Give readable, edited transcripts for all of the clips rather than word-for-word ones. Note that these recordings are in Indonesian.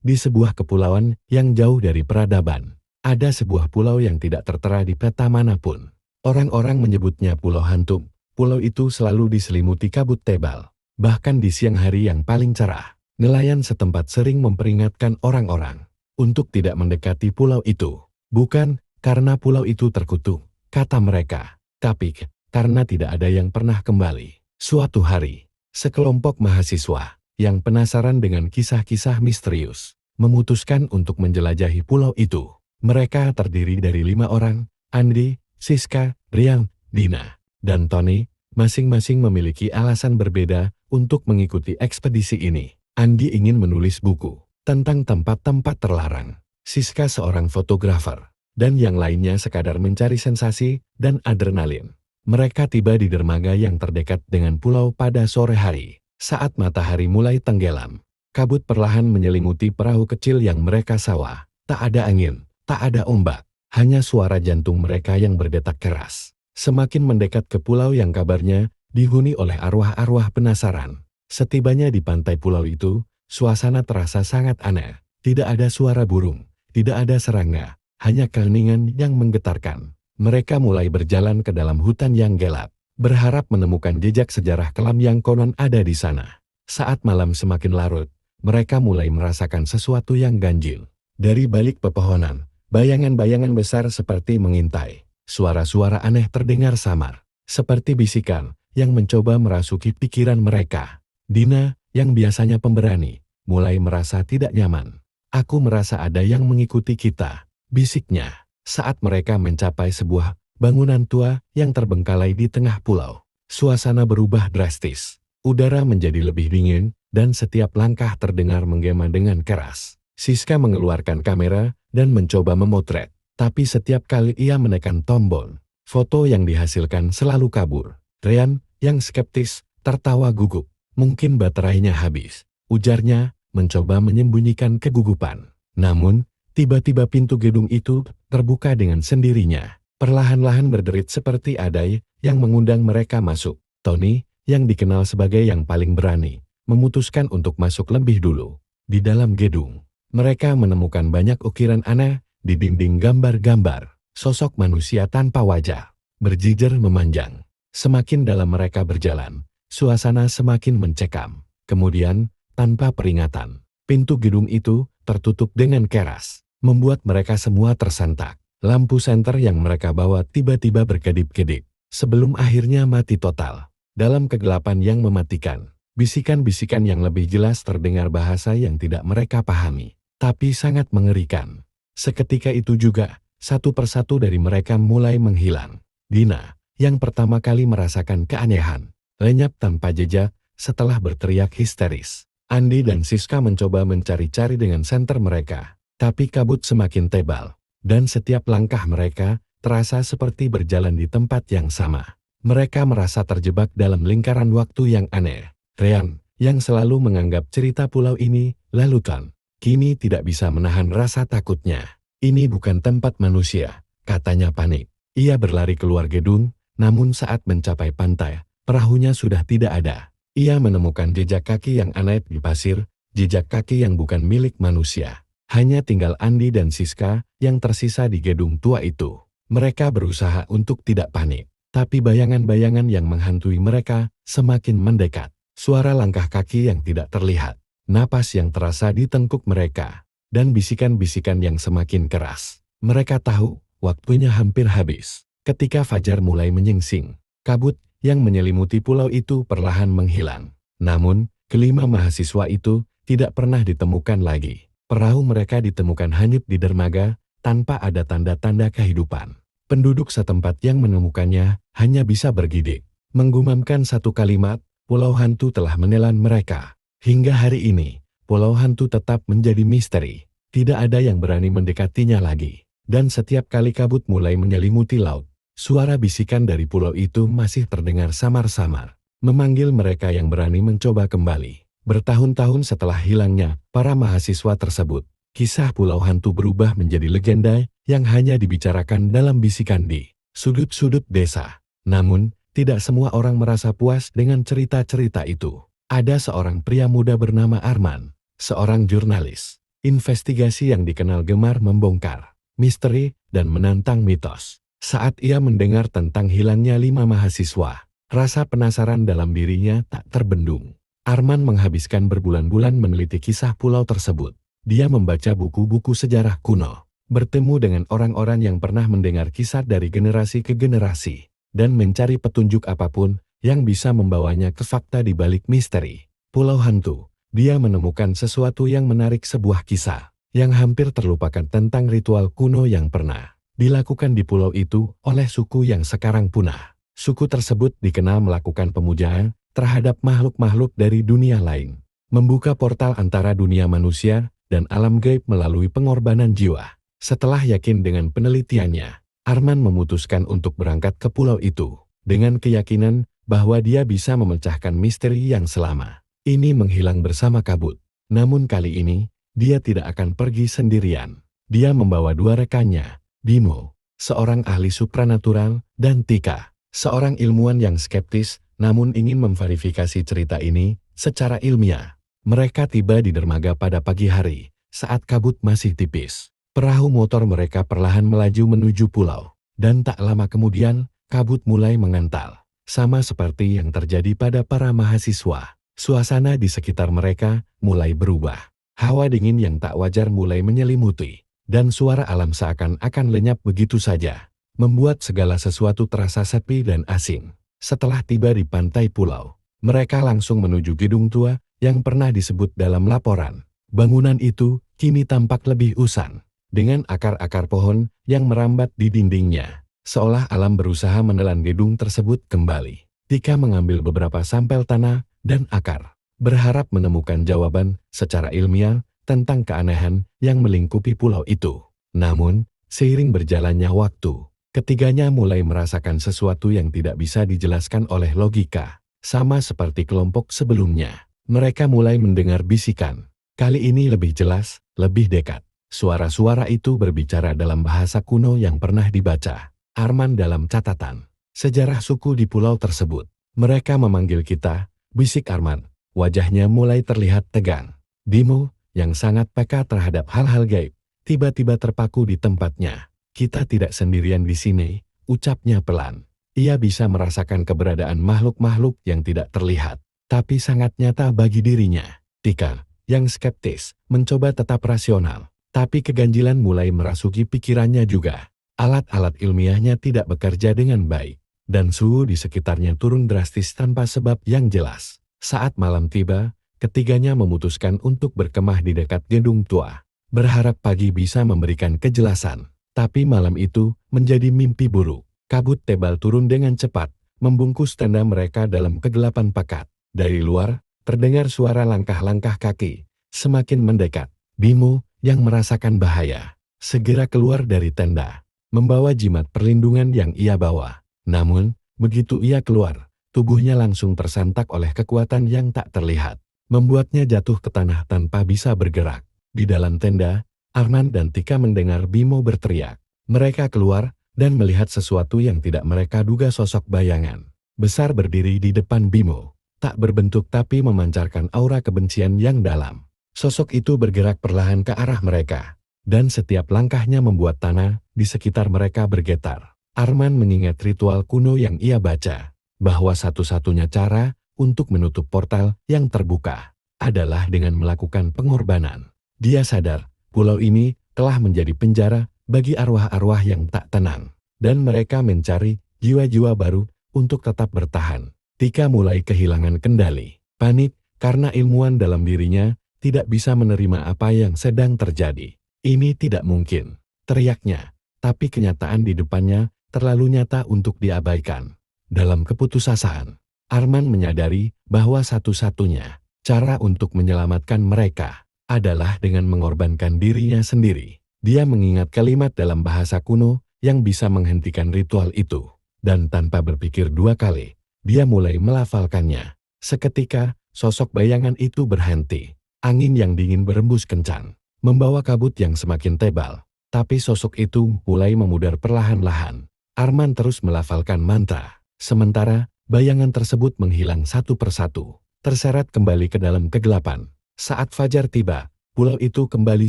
di sebuah kepulauan yang jauh dari peradaban. Ada sebuah pulau yang tidak tertera di peta manapun. Orang-orang menyebutnya Pulau Hantu. Pulau itu selalu diselimuti kabut tebal. Bahkan di siang hari yang paling cerah, nelayan setempat sering memperingatkan orang-orang untuk tidak mendekati pulau itu. Bukan karena pulau itu terkutuk, kata mereka, tapi karena tidak ada yang pernah kembali. Suatu hari, sekelompok mahasiswa yang penasaran dengan kisah-kisah misterius memutuskan untuk menjelajahi pulau itu. Mereka terdiri dari 5 orang, Andi, Siska, Rian, Dina, dan Tony, masing-masing memiliki alasan berbeda untuk mengikuti ekspedisi ini. Andi ingin menulis buku tentang tempat-tempat terlarang. Siska seorang fotografer, dan yang lainnya sekadar mencari sensasi dan adrenalin. Mereka tiba di dermaga yang terdekat dengan pulau pada sore hari. Saat matahari mulai tenggelam, kabut perlahan menyelimuti perahu kecil yang mereka sewa. Tak ada angin, tak ada ombak, hanya suara jantung mereka yang berdetak keras. Semakin mendekat ke pulau yang kabarnya dihuni oleh arwah-arwah penasaran. Setibanya di pantai pulau itu, suasana terasa sangat aneh. Tidak ada suara burung, tidak ada serangga, hanya keheningan yang menggetarkan. Mereka mulai berjalan ke dalam hutan yang gelap, berharap menemukan jejak sejarah kelam yang konon ada di sana. Saat malam semakin larut, mereka mulai merasakan sesuatu yang ganjil. Dari balik pepohonan, bayangan-bayangan besar seperti mengintai. Suara-suara aneh terdengar samar, seperti bisikan yang mencoba merasuki pikiran mereka. Dina, yang biasanya pemberani, mulai merasa tidak nyaman. Aku merasa ada yang mengikuti kita, bisiknya, saat mereka mencapai sebuah bangunan tua yang terbengkalai di tengah pulau. Suasana berubah drastis, udara menjadi lebih dingin, dan setiap langkah terdengar menggema dengan keras. Siska mengeluarkan kamera dan mencoba memotret. Tapi setiap kali ia menekan tombol, foto yang dihasilkan selalu kabur. Rian, yang skeptis, tertawa gugup. Mungkin baterainya habis, ujarnya, mencoba menyembunyikan kegugupan. Namun, tiba-tiba pintu gedung itu terbuka dengan sendirinya. Perlahan-lahan berderit seperti adai yang mengundang mereka masuk. Tony, yang dikenal sebagai yang paling berani, memutuskan untuk masuk lebih dulu. Di dalam gedung, mereka menemukan banyak ukiran aneh. Di dinding gambar-gambar, sosok manusia tanpa wajah, berjejer memanjang. Semakin dalam mereka berjalan, suasana semakin mencekam. Kemudian, tanpa peringatan, pintu gedung itu tertutup dengan keras, membuat mereka semua tersentak. Lampu senter yang mereka bawa tiba-tiba berkedip-kedip, sebelum akhirnya mati total. Dalam kegelapan yang mematikan, bisikan-bisikan yang lebih jelas terdengar bahasa yang tidak mereka pahami, tapi sangat mengerikan. Seketika itu juga, satu persatu dari mereka mulai menghilang. Dina, yang pertama kali merasakan keanehan, lenyap tanpa jejak setelah berteriak histeris. Andi dan Siska mencoba mencari-cari dengan senter mereka, tapi kabut semakin tebal, dan setiap langkah mereka terasa seperti berjalan di tempat yang sama. Mereka merasa terjebak dalam lingkaran waktu yang aneh. Rian, yang selalu menganggap cerita pulau ini lalutan, kini tidak bisa menahan rasa takutnya. Ini bukan tempat manusia, katanya panik. Ia berlari keluar gedung, namun saat mencapai pantai, perahunya sudah tidak ada. Ia menemukan jejak kaki yang aneh di pasir, jejak kaki yang bukan milik manusia. Hanya tinggal Andi dan Siska yang tersisa di gedung tua itu. Mereka berusaha untuk tidak panik, tapi bayangan-bayangan yang menghantui mereka semakin mendekat. Suara langkah kaki yang tidak terlihat, napas yang terasa di tengkuk mereka, dan bisikan-bisikan yang semakin keras. Mereka tahu waktunya hampir habis. Ketika fajar mulai menyingsing, kabut yang menyelimuti pulau itu perlahan menghilang. Namun, kelima mahasiswa itu tidak pernah ditemukan lagi. Perahu mereka ditemukan hanyut di dermaga tanpa ada tanda-tanda kehidupan. Penduduk setempat yang menemukannya hanya bisa bergidik, menggumamkan satu kalimat, Pulau Hantu telah menelan mereka. Hingga hari ini, Pulau Hantu tetap menjadi misteri. Tidak ada yang berani mendekatinya lagi. Dan setiap kali kabut mulai menyelimuti laut, suara bisikan dari pulau itu masih terdengar samar-samar, memanggil mereka yang berani mencoba kembali. Bertahun-tahun setelah hilangnya para mahasiswa tersebut, kisah Pulau Hantu berubah menjadi legenda yang hanya dibicarakan dalam bisikan di sudut-sudut desa. Namun, tidak semua orang merasa puas dengan cerita-cerita itu. Ada seorang pria muda bernama Arman, seorang jurnalis, Investigasi yang dikenal gemar membongkar misteri dan menantang mitos. Saat ia mendengar tentang hilangnya 5 mahasiswa, rasa penasaran dalam dirinya tak terbendung. Arman menghabiskan berbulan-bulan meneliti kisah pulau tersebut. Dia membaca buku-buku sejarah kuno, bertemu dengan orang-orang yang pernah mendengar kisah dari generasi ke generasi, dan mencari petunjuk apapun yang bisa membawanya ke fakta di balik misteri Pulau Hantu. Dia menemukan sesuatu yang menarik, sebuah kisah yang hampir terlupakan tentang ritual kuno yang pernah dilakukan di pulau itu oleh suku yang sekarang punah. Suku tersebut dikenal melakukan pemujaan terhadap makhluk-makhluk dari dunia lain, membuka portal antara dunia manusia dan alam gaib melalui pengorbanan jiwa. Setelah yakin dengan penelitiannya, Arman memutuskan untuk berangkat ke pulau itu, dengan keyakinan bahwa dia bisa memecahkan misteri yang selama ini menghilang bersama kabut. Namun kali ini, dia tidak akan pergi sendirian. Dia membawa 2 rekannya, Bimo, seorang ahli supranatural, dan Tika, seorang ilmuwan yang skeptis namun ingin memverifikasi cerita ini secara ilmiah. Mereka tiba di dermaga pada pagi hari, saat kabut masih tipis. Perahu motor mereka perlahan melaju menuju pulau, dan tak lama kemudian, kabut mulai mengantal. Sama seperti yang terjadi pada para mahasiswa, suasana di sekitar mereka mulai berubah. Hawa dingin yang tak wajar mulai menyelimuti, dan suara alam seakan-akan lenyap begitu saja, membuat segala sesuatu terasa sepi dan asing. Setelah tiba di pantai pulau, mereka langsung menuju gedung tua yang pernah disebut dalam laporan. Bangunan itu kini tampak lebih usang, dengan akar-akar pohon yang merambat di dindingnya, seolah alam berusaha menelan gedung tersebut kembali. Tika mengambil beberapa sampel tanah dan akar, berharap menemukan jawaban secara ilmiah tentang keanehan yang melingkupi pulau itu. Namun, seiring berjalannya waktu, ketiganya mulai merasakan sesuatu yang tidak bisa dijelaskan oleh logika. Sama seperti kelompok sebelumnya, mereka mulai mendengar bisikan. Kali ini lebih jelas, lebih dekat. Suara-suara itu berbicara dalam bahasa kuno yang pernah dibaca Arman dalam catatan sejarah suku di pulau tersebut. Mereka memanggil kita, bisik Arman. Wajahnya mulai terlihat tegang. Bimo, yang sangat peka terhadap hal-hal gaib, tiba-tiba terpaku di tempatnya. Kita tidak sendirian di sini, ucapnya pelan. Ia bisa merasakan keberadaan makhluk-makhluk yang tidak terlihat, tapi sangat nyata bagi dirinya. Tika, yang skeptis, mencoba tetap rasional, tapi keganjilan mulai merasuki pikirannya juga. Alat-alat ilmiahnya tidak bekerja dengan baik, dan suhu di sekitarnya turun drastis tanpa sebab yang jelas. Saat malam tiba, ketiganya memutuskan untuk berkemah di dekat gedung tua, berharap pagi bisa memberikan kejelasan. Tapi malam itu menjadi mimpi buruk. Kabut tebal turun dengan cepat, membungkus tenda mereka dalam kegelapan pekat. Dari luar, terdengar suara langkah-langkah kaki, semakin mendekat. Bimo, yang merasakan bahaya, segera keluar dari tenda, membawa jimat perlindungan yang ia bawa. Namun, begitu ia keluar, tubuhnya langsung tersantak oleh kekuatan yang tak terlihat, membuatnya jatuh ke tanah tanpa bisa bergerak. Di dalam tenda, Arman dan Tika mendengar Bimo berteriak. Mereka keluar dan melihat sesuatu yang tidak mereka duga. Sosok bayangan besar berdiri di depan Bimo, tak berbentuk tapi memancarkan aura kebencian yang dalam. Sosok itu bergerak perlahan ke arah mereka, dan setiap langkahnya membuat tanah di sekitar mereka bergetar. Arman mengingat ritual kuno yang ia baca, bahwa satu-satunya cara untuk menutup portal yang terbuka adalah dengan melakukan pengorbanan. Dia sadar pulau ini telah menjadi penjara bagi arwah-arwah yang tak tenang, dan mereka mencari jiwa-jiwa baru untuk tetap bertahan. Tika mulai kehilangan kendali, panik karena ilmuwan dalam dirinya tidak bisa menerima apa yang sedang terjadi. Ini tidak mungkin, teriaknya, tapi kenyataan di depannya terlalu nyata untuk diabaikan. Dalam keputusasaan, Arman menyadari bahwa satu-satunya cara untuk menyelamatkan mereka adalah dengan mengorbankan dirinya sendiri. Dia mengingat kalimat dalam bahasa kuno yang bisa menghentikan ritual itu, dan tanpa berpikir 2 kali, dia mulai melafalkannya. Seketika, sosok bayangan itu berhenti. Angin yang dingin berembus kencang, membawa kabut yang semakin tebal, tapi sosok itu mulai memudar perlahan-lahan. Arman terus melafalkan mantra, sementara bayangan tersebut menghilang satu persatu, terseret kembali ke dalam kegelapan. Saat fajar tiba, pulau itu kembali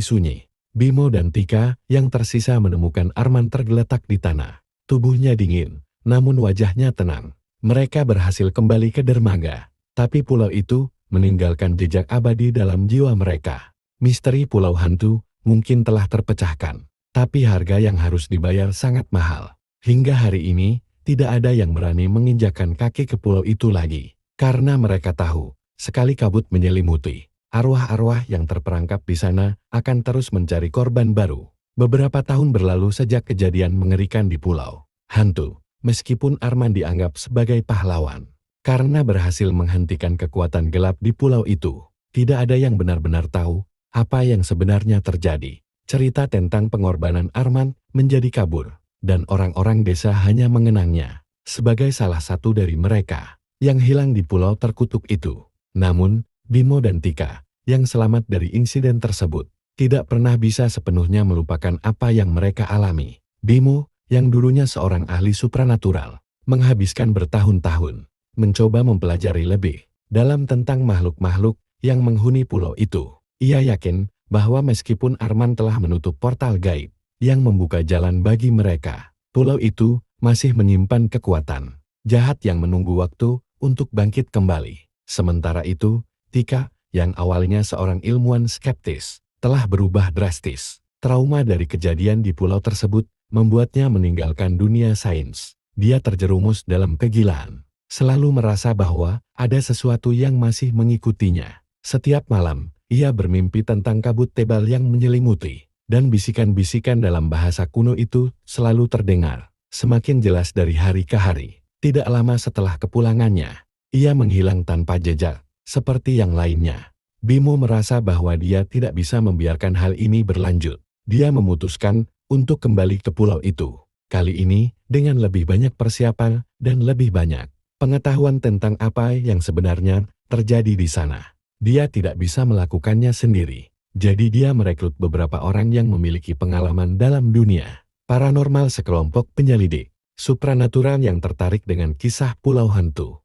sunyi. Bimo dan Tika yang tersisa menemukan Arman tergeletak di tanah. Tubuhnya dingin, namun wajahnya tenang. Mereka berhasil kembali ke dermaga, tapi pulau itu meninggalkan jejak abadi dalam jiwa mereka. Misteri Pulau Hantu mungkin telah terpecahkan, tapi harga yang harus dibayar sangat mahal. Hingga hari ini, tidak ada yang berani menginjakkan kaki ke pulau itu lagi, karena mereka tahu, sekali kabut menyelimuti, arwah-arwah yang terperangkap di sana akan terus mencari korban baru. Beberapa tahun berlalu sejak kejadian mengerikan di Pulau Hantu. Meskipun Arman dianggap sebagai pahlawan, karena berhasil menghentikan kekuatan gelap di pulau itu, tidak ada yang benar-benar tahu apa yang sebenarnya terjadi. Cerita tentang pengorbanan Arman menjadi kabur, dan orang-orang desa hanya mengenangnya sebagai salah satu dari mereka yang hilang di pulau terkutuk itu. Namun, Bimo dan Tika yang selamat dari insiden tersebut tidak pernah bisa sepenuhnya melupakan apa yang mereka alami. Bimo yang dulunya seorang ahli supranatural, menghabiskan bertahun-tahun mencoba mempelajari lebih dalam tentang makhluk-makhluk yang menghuni pulau itu. Ia yakin bahwa meskipun Arman telah menutup portal gaib yang membuka jalan bagi mereka, pulau itu masih menyimpan kekuatan jahat yang menunggu waktu untuk bangkit kembali. Sementara itu, Tika yang awalnya seorang ilmuwan skeptis telah berubah drastis. Trauma dari kejadian di pulau tersebut membuatnya meninggalkan dunia sains. Dia terjerumus dalam kegilaan, selalu merasa bahwa ada sesuatu yang masih mengikutinya. Setiap malam, ia bermimpi tentang kabut tebal yang menyelimuti, dan bisikan-bisikan dalam bahasa kuno itu selalu terdengar, semakin jelas dari hari ke hari. Tidak lama setelah kepulangannya, ia menghilang tanpa jejak, seperti yang lainnya. Bimo merasa bahwa dia tidak bisa membiarkan hal ini berlanjut. Dia memutuskan untuk kembali ke pulau itu. Kali ini, dengan lebih banyak persiapan dan lebih banyak pengetahuan tentang apa yang sebenarnya terjadi di sana. Dia tidak bisa melakukannya sendiri. Jadi dia merekrut beberapa orang yang memiliki pengalaman dalam dunia paranormal, sekelompok penyelidik supranatural yang tertarik dengan kisah Pulau Hantu.